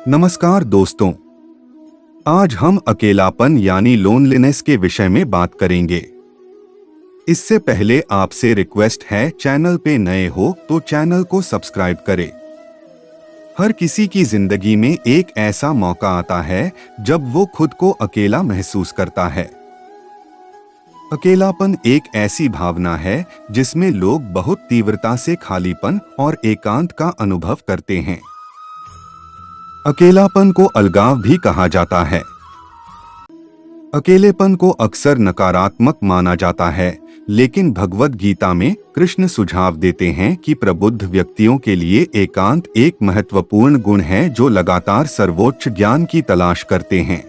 नमस्कार दोस्तों, आज हम अकेलापन यानी लोनलीनेस के विषय में बात करेंगे। इससे पहले आपसे रिक्वेस्ट है, चैनल पे नए हो तो चैनल को सब्सक्राइब करें। हर किसी की जिंदगी में एक ऐसा मौका आता है जब वो खुद को अकेला महसूस करता है। अकेलापन एक ऐसी भावना है जिसमें लोग बहुत तीव्रता से खालीपन और एकांत का अनुभव करते हैं। अकेलापन को अलगाव भी कहा जाता है। अकेलेपन को अक्सर नकारात्मक माना जाता है, लेकिन भगवद गीता में कृष्ण सुझाव देते हैं कि प्रबुद्ध व्यक्तियों के लिए एकांत एक महत्वपूर्ण गुण है जो लगातार सर्वोच्च ज्ञान की तलाश करते हैं।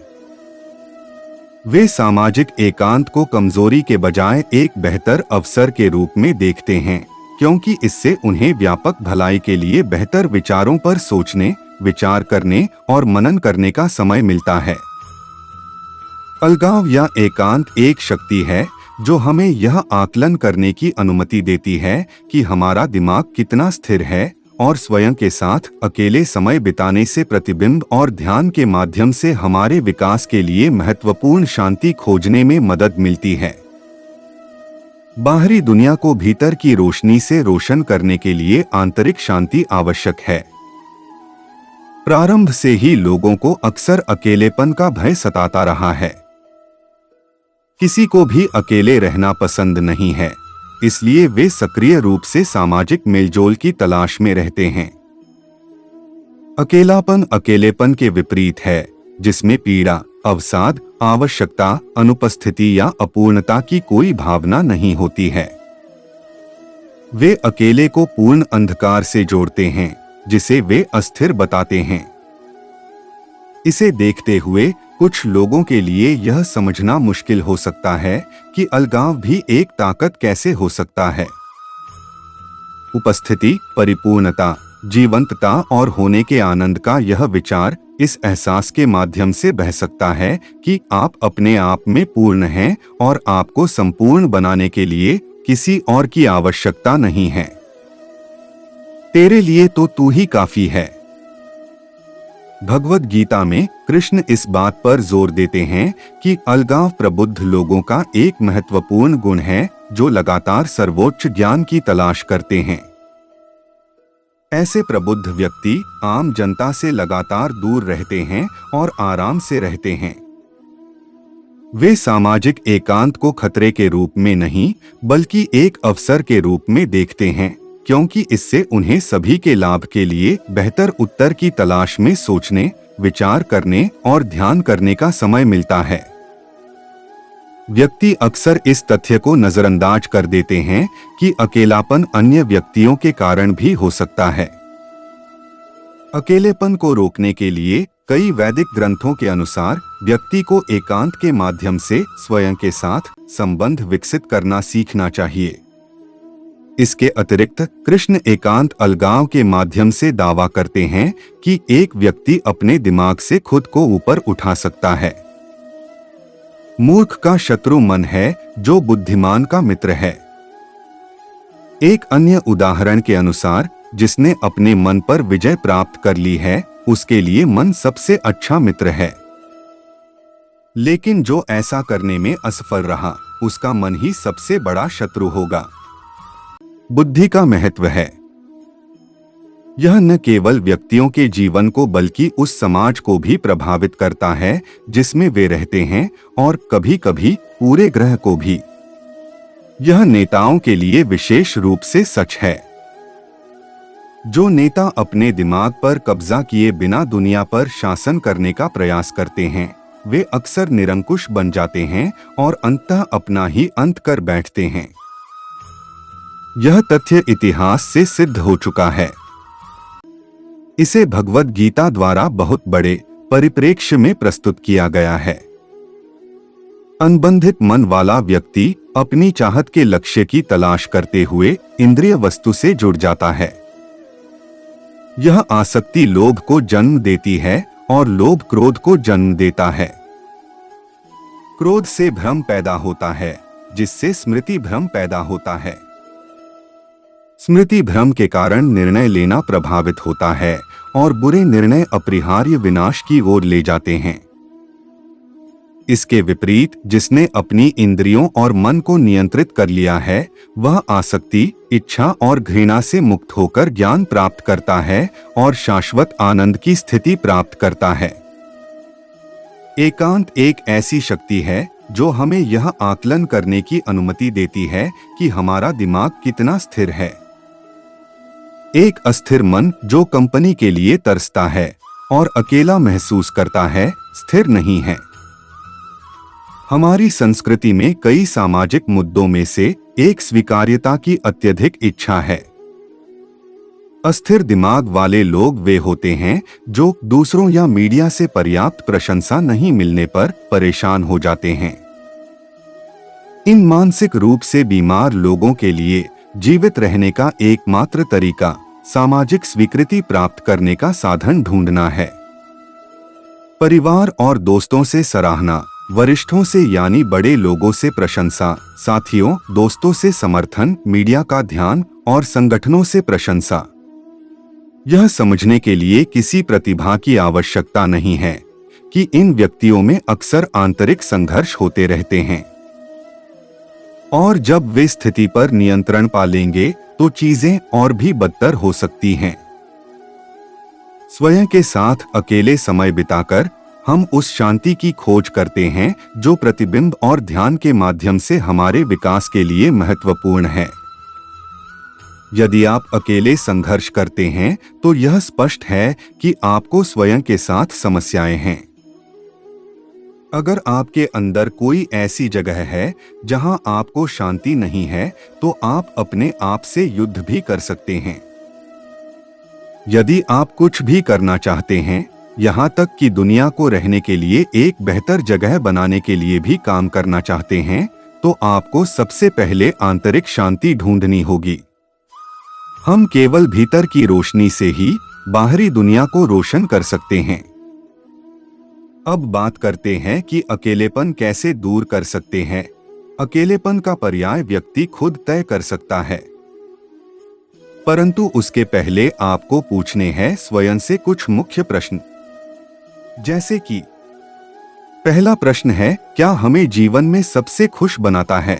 वे सामाजिक एकांत को कमजोरी के बजाय एक बेहतर अवसर के रूप में देखते हैं, क्योंकि इससे उन्हें व्यापक भलाई के लिए बेहतर विचारों पर सोचने, विचार करने और मनन करने का समय मिलता है। अलगाव या एकांत एक शक्ति है जो हमें यह आकलन करने की अनुमति देती है कि हमारा दिमाग कितना स्थिर है, और स्वयं के साथ अकेले समय बिताने से प्रतिबिंब और ध्यान के माध्यम से हमारे विकास के लिए महत्वपूर्ण शांति खोजने में मदद मिलती है। बाहरी दुनिया को भीतर की रोशनी से रोशन करने के लिए आंतरिक शांति आवश्यक है। प्रारंभ से ही लोगों को अक्सर अकेलेपन का भय सताता रहा है। किसी को भी अकेले रहना पसंद नहीं है, इसलिए वे सक्रिय रूप से सामाजिक मेलजोल की तलाश में रहते हैं। अकेलापन अकेलेपन के विपरीत है, जिसमें पीड़ा, अवसाद, आवश्यकता, अनुपस्थिति या अपूर्णता की कोई भावना नहीं होती है। वे अकेले को पूर्ण अंधकार से जोड़ते हैं, जिसे वे अस्थिर बताते हैं। इसे देखते हुए कुछ लोगों के लिए यह समझना मुश्किल हो सकता है कि अलगाव भी एक ताकत कैसे हो सकता है। उपस्थिति, परिपूर्णता, जीवंतता और होने के आनंद का यह विचार इस एहसास के माध्यम से बह सकता है कि आप अपने आप में पूर्ण हैं और आपको संपूर्ण बनाने के लिए किसी और की आवश्यकता नहीं है। तेरे लिए तो तू ही काफी है। भगवद गीता में कृष्ण इस बात पर जोर देते हैं कि अलगाव प्रबुद्ध लोगों का एक महत्वपूर्ण गुण है जो लगातार सर्वोच्च ज्ञान की तलाश करते हैं। ऐसे प्रबुद्ध व्यक्ति आम जनता से लगातार दूर रहते हैं और आराम से रहते हैं। वे सामाजिक एकांत को खतरे के रूप में नहीं, बल्कि एक अवसर के रूप में देखते हैं, क्योंकि इससे उन्हें सभी के लाभ के लिए बेहतर उत्तर की तलाश में सोचने, विचार करने और ध्यान करने का समय मिलता है। व्यक्ति अक्सर इस तथ्य को नजरअंदाज कर देते हैं कि अकेलापन अन्य व्यक्तियों के कारण भी हो सकता है। अकेलेपन को रोकने के लिए कई वैदिक ग्रंथों के अनुसार व्यक्ति को एकांत के माध्यम से स्वयं के साथ संबंध विकसित करना सीखना चाहिए। इसके अतिरिक्त कृष्ण एकांत अलगाव के माध्यम से दावा करते हैं कि एक व्यक्ति अपने दिमाग से खुद को ऊपर उठा सकता है। मूर्ख का शत्रु मन है, जो बुद्धिमान का मित्र है। एक अन्य उदाहरण के अनुसार, जिसने अपने मन पर विजय प्राप्त कर ली है, उसके लिए मन सबसे अच्छा मित्र है। लेकिन जो ऐसा करने में असफल रहा, उसका मन ही सबसे बड़ा शत्रु होगा। बुद्धि का महत्व है। यह न केवल व्यक्तियों के जीवन को बल्कि उस समाज को भी प्रभावित करता है जिसमें वे रहते हैं, और कभी-कभी पूरे ग्रह को भी। यह नेताओं के लिए विशेष रूप से सच है। जो नेता अपने दिमाग पर कब्जा किए बिना दुनिया पर शासन करने का प्रयास करते हैं, वे अक्सर निरंकुश बन जाते हैं और अंततः अपना ही अंत कर बैठते हैं। यह तथ्य इतिहास से सिद्ध हो चुका है। इसे भगवद गीता द्वारा बहुत बड़े परिप्रेक्ष्य में प्रस्तुत किया गया है। अनबंधित मन वाला व्यक्ति अपनी चाहत के लक्ष्य की तलाश करते हुए इंद्रिय वस्तु से जुड़ जाता है। यह आसक्ति लोभ को जन्म देती है और लोभ क्रोध को जन्म देता है। क्रोध से भ्रम पैदा होता है, जिससे स्मृति भ्रम पैदा होता है। स्मृति भ्रम के कारण निर्णय लेना प्रभावित होता है और बुरे निर्णय अपरिहार्य विनाश की ओर ले जाते हैं। इसके विपरीत, जिसने अपनी इंद्रियों और मन को नियंत्रित कर लिया है, वह आसक्ति, इच्छा और घृणा से मुक्त होकर ज्ञान प्राप्त करता है और शाश्वत आनंद की स्थिति प्राप्त करता है। एकांत एक ऐसी शक्ति है जो हमें यह आकलन करने की अनुमति देती है कि हमारा दिमाग कितना स्थिर है। एक अस्थिर मन जो कंपनी के लिए तरसता है और अकेला महसूस करता है, स्थिर नहीं है। हमारी संस्कृति में कई सामाजिक मुद्दों में से एक स्वीकार्यता की अत्यधिक इच्छा है। अस्थिर दिमाग वाले लोग वे होते हैं जो दूसरों या मीडिया से पर्याप्त प्रशंसा नहीं मिलने पर परेशान हो जाते हैं। इन मानसिक रूप से बीमार लोगों के लिए जीवित रहने का एकमात्र तरीका सामाजिक स्वीकृति प्राप्त करने का साधन ढूंढना है। परिवार और दोस्तों से सराहना, वरिष्ठों से यानी बड़े लोगों से प्रशंसा, साथियों दोस्तों से समर्थन, मीडिया का ध्यान और संगठनों से प्रशंसा। यह समझने के लिए किसी प्रतिभा की आवश्यकता नहीं है कि इन व्यक्तियों में अक्सर आंतरिक संघर्ष होते रहते हैं और जब वे स्थिति पर नियंत्रण पा लेंगे तो चीजें और भी बदतर हो सकती हैं। स्वयं के साथ अकेले समय बिताकर हम उस शांति की खोज करते हैं जो प्रतिबिंब और ध्यान के माध्यम से हमारे विकास के लिए महत्वपूर्ण है। यदि आप अकेले संघर्ष करते हैं तो यह स्पष्ट है कि आपको स्वयं के साथ समस्याएं हैं। अगर आपके अंदर कोई ऐसी जगह है जहां आपको शांति नहीं है, तो आप अपने आप से युद्ध भी कर सकते हैं। यदि आप कुछ भी करना चाहते हैं, यहाँ तक कि दुनिया को रहने के लिए एक बेहतर जगह बनाने के लिए भी काम करना चाहते हैं, तो आपको सबसे पहले आंतरिक शांति ढूंढनी होगी। हम केवल भीतर की रोशनी से ही बाहरी दुनिया को रोशन कर सकते हैं। अब बात करते हैं कि अकेलेपन कैसे दूर कर सकते हैं। अकेलेपन का पर्याय व्यक्ति खुद तय कर सकता है, परंतु उसके पहले आपको पूछने हैं स्वयं से कुछ मुख्य प्रश्न, जैसे कि पहला प्रश्न है, क्या हमें जीवन में सबसे खुश बनाता है?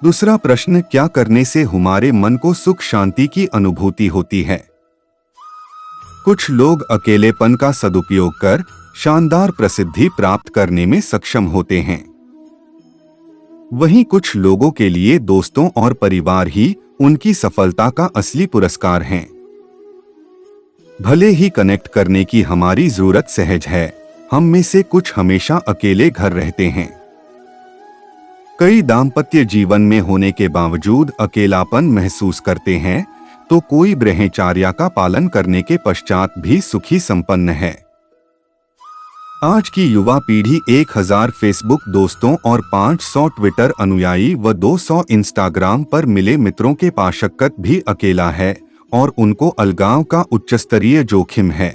दूसरा प्रश्न, क्या करने से हमारे मन को सुख शांति की अनुभूति होती है? कुछ लोग अकेलेपन का सदुपयोग कर शानदार प्रसिद्धि प्राप्त करने में सक्षम होते हैं। वहीं कुछ लोगों के लिए दोस्तों और परिवार ही उनकी सफलता का असली पुरस्कार हैं। भले ही कनेक्ट करने की हमारी जरूरत सहज है, हम में से कुछ हमेशा अकेले घर रहते हैं। कई दाम्पत्य जीवन में होने के बावजूद अकेलापन महसूस करते हैं, तो कोई ब्रह्मचर्य का पालन करने के पश्चात भी सुखी संपन्न है। आज की युवा पीढ़ी 1000 फेसबुक दोस्तों और 500 ट्विटर अनुयायी व 200 इंस्टाग्राम पर मिले मित्रों के पाशक्कत भी अकेला है और उनको अलगाव का उच्चस्तरीय जोखिम है।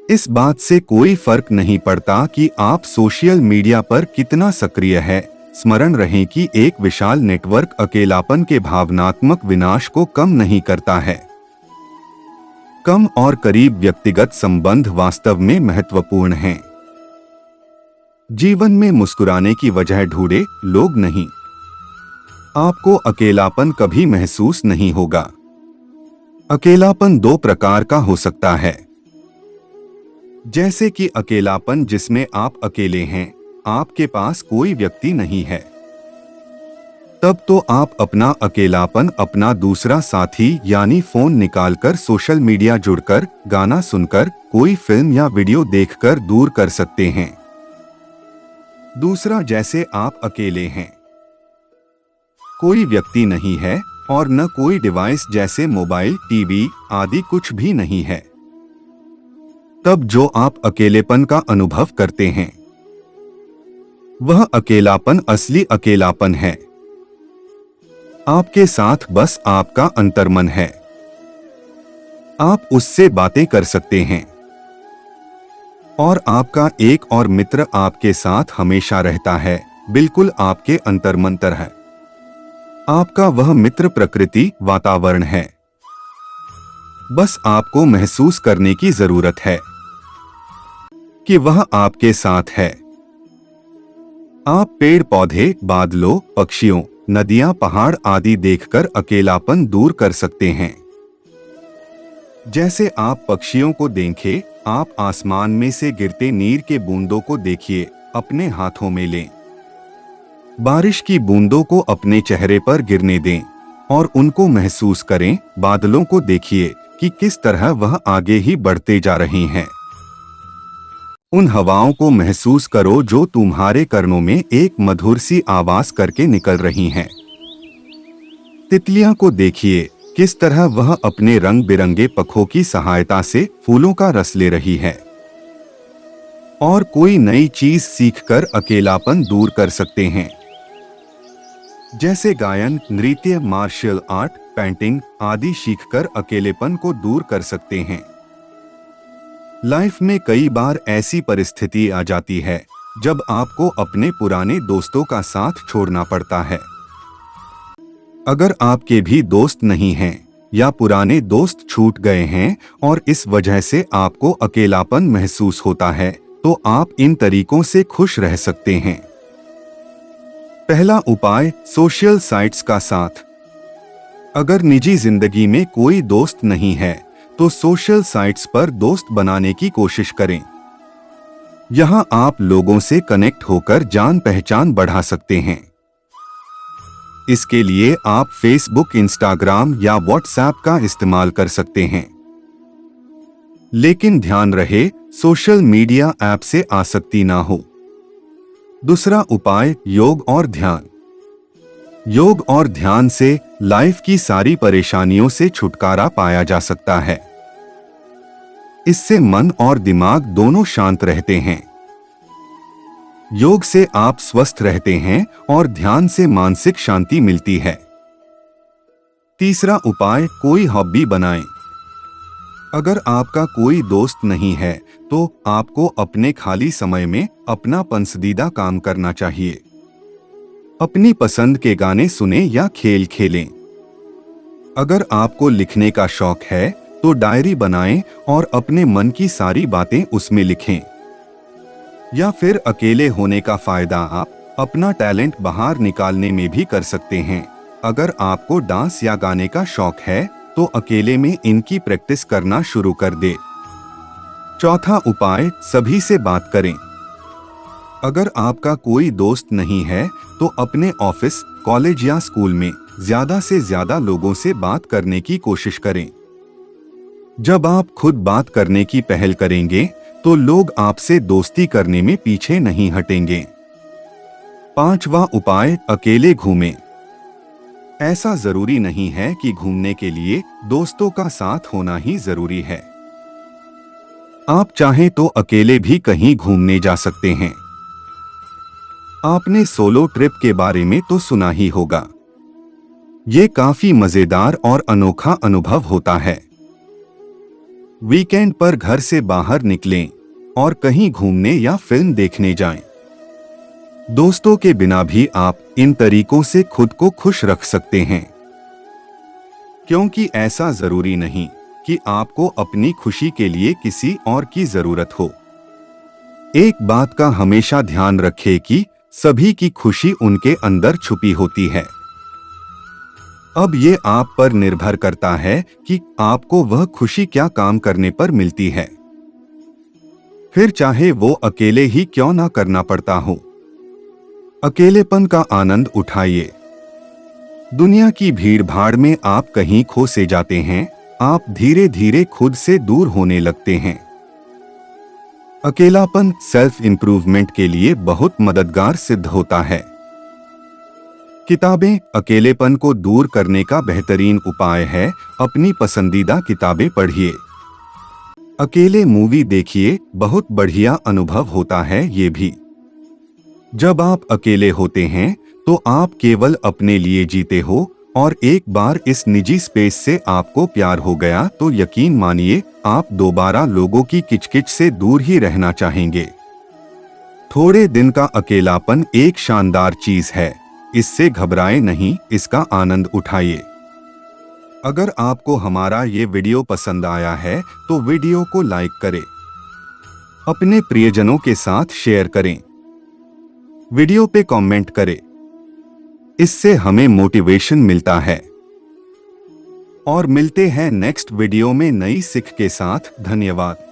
इस बात से कोई फर्क नहीं पड़ता कि आप सोशल मीडिया पर कितना सक्रिय है। स्मरण रहे कि एक विशाल नेटवर्क अकेलापन के भावनात्मक विनाश को कम नहीं करता है। कम और करीब व्यक्तिगत संबंध वास्तव में महत्वपूर्ण हैं। जीवन में मुस्कुराने की वजह ढूंढे, लोग नहीं। आपको अकेलापन कभी महसूस नहीं होगा। अकेलापन दो प्रकार का हो सकता है, जैसे कि अकेलापन जिसमें आप अकेले हैं, आपके पास कोई व्यक्ति नहीं है। तब तो आप अपना अकेलापन अपना दूसरा साथी यानी फोन निकालकर सोशल मीडिया जुड़कर, गाना सुनकर, कोई फिल्म या वीडियो देखकर दूर कर सकते हैं। दूसरा, जैसे आप अकेले हैं, कोई व्यक्ति नहीं है और न कोई डिवाइस जैसे मोबाइल, टीवी आदि कुछ भी नहीं है। तब जो आप अकेलेपन का अनुभव करते हैं, वह अकेलापन असली अकेलापन है। आपके साथ बस आपका अंतर्मन है। आप उससे बातें कर सकते हैं और आपका एक और मित्र आपके साथ हमेशा रहता है, बिल्कुल आपके अंतर्मन तरह। आपका वह मित्र प्रकृति वातावरण है। बस आपको महसूस करने की जरूरत है कि वह आपके साथ है। आप पेड़ पौधे, बादलों, पक्षियों, नदियां, पहाड़ आदि देखकर अकेलापन दूर कर सकते हैं। जैसे आप पक्षियों को देखें, आप आसमान में से गिरते नीर के बूंदों को देखिए, अपने हाथों में लें। बारिश की बूंदों को अपने चेहरे पर गिरने दें और उनको महसूस करें। बादलों को देखिए कि किस तरह वह आगे ही बढ़ते जा रही हैं। उन हवाओं को महसूस करो जो तुम्हारे कर्णों में एक मधुर सी आवाज करके निकल रही हैं। तितलियां को देखिए, किस तरह वह अपने रंग बिरंगे पंखों की सहायता से फूलों का रस ले रही है। और कोई नई चीज सीखकर अकेलापन दूर कर सकते हैं। जैसे गायन, नृत्य, मार्शल आर्ट, पेंटिंग आदि सीखकर अकेलेपन को दूर कर सकते हैं। लाइफ में कई बार ऐसी परिस्थिति आ जाती है जब आपको अपने पुराने दोस्तों का साथ छोड़ना पड़ता है। अगर आपके भी दोस्त नहीं हैं या पुराने दोस्त छूट गए हैं और इस वजह से आपको अकेलापन महसूस होता है, तो आप इन तरीकों से खुश रह सकते हैं। पहला उपाय, सोशल साइट्स का साथ। अगर निजी जिंदगी में कोई दोस्त नहीं है तो सोशल साइट्स पर दोस्त बनाने की कोशिश करें। यहां आप लोगों से कनेक्ट होकर जान पहचान बढ़ा सकते हैं। इसके लिए आप फेसबुक, इंस्टाग्राम या व्हाट्सएप का इस्तेमाल कर सकते हैं। लेकिन ध्यान रहे, सोशल मीडिया ऐप से आसक्ति ना हो। दूसरा उपाय, योग और ध्यान। योग और ध्यान से लाइफ की सारी परेशानियों से छुटकारा पाया जा सकता है। इससे मन और दिमाग दोनों शांत रहते हैं। योग से आप स्वस्थ रहते हैं और ध्यान से मानसिक शांति मिलती है। तीसरा उपाय, कोई हॉबी बनाएं। अगर आपका कोई दोस्त नहीं है तो आपको अपने खाली समय में अपना पसंदीदा काम करना चाहिए। अपनी पसंद के गाने सुनें या खेल खेलें। अगर आपको लिखने का शौक है तो डायरी बनाएं और अपने मन की सारी बातें उसमें लिखें। या फिर अकेले होने का फायदा आप अपना टैलेंट बाहर निकालने में भी कर सकते हैं। अगर आपको डांस या गाने का शौक है तो अकेले में इनकी प्रैक्टिस करना शुरू कर दे। चौथा उपाय, सभी से बात करें। अगर आपका कोई दोस्त नहीं है तो अपने ऑफिस, कॉलेज या स्कूल में ज्यादा से ज्यादा लोगों से बात करने की कोशिश करें। जब आप खुद बात करने की पहल करेंगे तो लोग आपसे दोस्ती करने में पीछे नहीं हटेंगे। पांचवा उपाय, अकेले घूमें। ऐसा जरूरी नहीं है कि घूमने के लिए दोस्तों का साथ होना ही जरूरी है। आप चाहें तो अकेले भी कहीं घूमने जा सकते हैं। आपने सोलो ट्रिप के बारे में तो सुना ही होगा। ये काफी मजेदार और अनोखा अनुभव होता है। वीकेंड पर घर से बाहर निकलें और कहीं घूमने या फिल्म देखने जाएं। दोस्तों के बिना भी आप इन तरीकों से खुद को खुश रख सकते हैं, क्योंकि ऐसा जरूरी नहीं कि आपको अपनी खुशी के लिए किसी और की जरूरत हो। एक बात का हमेशा ध्यान रखें कि सभी की खुशी उनके अंदर छुपी होती है। अब ये आप पर निर्भर करता है कि आपको वह खुशी क्या काम करने पर मिलती है, फिर चाहे वो अकेले ही क्यों ना करना पड़ता हो। अकेलेपन का आनंद उठाइए। दुनिया की भीड़ भाड़ में आप कहीं खो से जाते हैं, आप धीरे धीरे खुद से दूर होने लगते हैं। अकेलापन सेल्फ इंप्रूवमेंट के लिए बहुत मददगार सिद्ध होता है। किताबें अकेलेपन को दूर करने का बेहतरीन उपाय है। अपनी पसंदीदा किताबें पढ़िए। अकेले मूवी देखिए, बहुत बढ़िया अनुभव होता है ये भी। जब आप अकेले होते हैं तो आप केवल अपने लिए जीते हो, और एक बार इस निजी स्पेस से आपको प्यार हो गया तो यकीन मानिए आप दोबारा लोगों की किचकिच से दूर ही रहना चाहेंगे। थोड़े दिन का अकेलापन एक शानदार चीज है, इससे घबराए नहीं, इसका आनंद उठाइए। अगर आपको हमारा ये वीडियो पसंद आया है तो वीडियो को लाइक करें, अपने प्रियजनों के साथ शेयर करें, वीडियो पे कमेंट करें। इससे हमें मोटिवेशन मिलता है। और मिलते हैं नेक्स्ट वीडियो में नई सीख के साथ। धन्यवाद।